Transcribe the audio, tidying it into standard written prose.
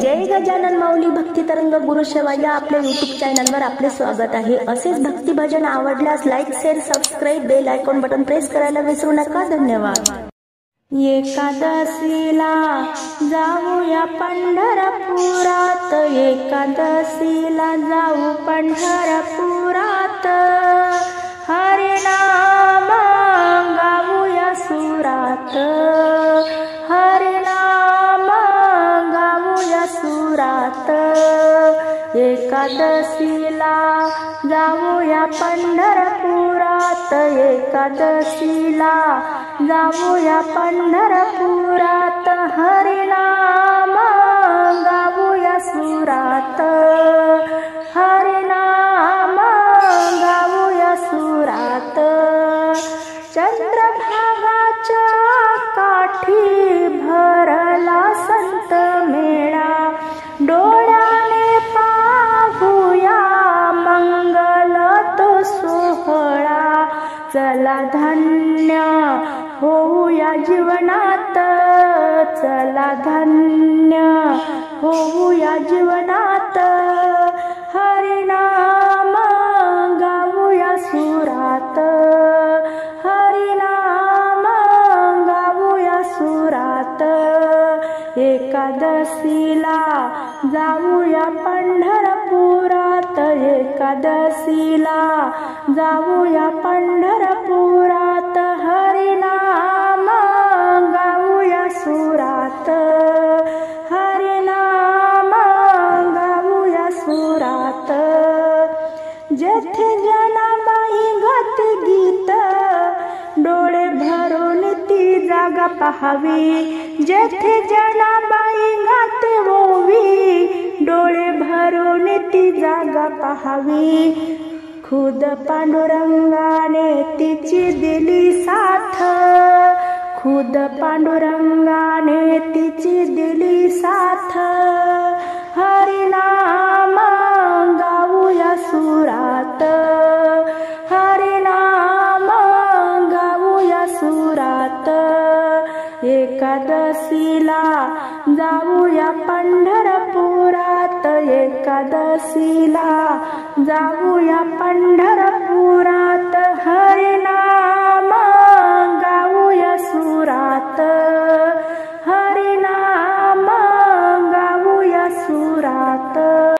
जय गजानन माऊली भक्ती तरंग गुरुसेवा या आपल्या यूट्यूब चॅनलवर आपले स्वागत आहे। असेच भक्ती भजन आवडल्यास like share subscribe bell icon button press करायला विसरू नका। धन्यवाद। एकादशीला जाऊया पंढरपुरात, एकादशीला जाऊ पंढरपुरात, हरिनाम गाऊया सुरात, हरिनाम गाऊया सुरात। एकादशीला जाऊया पंढरपुरात, एकादशीला जाऊया पंढरपुरात, हरिनाम गाऊया सुरात, हरिनाम गाऊया सुरात। चंद्रभागाच्या काठी भरला संत मेळा, डोळ्याने पाहूया मंगल तो सोहळा। चला धन्य होऊया जीवनात, चला धन्य होऊया जीवनात, हरिनाम गाऊया सुरात, हरिनाम गाऊया सुरात। एकादशीला जाऊया पंढरपुरात, एकादशीला जाऊया पंढरपुरात, हरिनाम गाऊया सुरात, हरिनाम गाऊया सुरात। जेथे जनाबाई गाते गीत, डोळे भरून ती जागा पाहावी, जेथे जनाबाई गाते ओवी, डोळे भरून ती जागा पाहावी। खुद पांडुरंगाने तिची दिली साथ, खुद पांडुरंगाने तिची दिली साथ, हरिनाम गाऊया सुरात, हरिनाम गाऊया सुरात। एकादशीला जाऊया पंढरपुरात, एकादशीला जाऊया पंढरपुरात,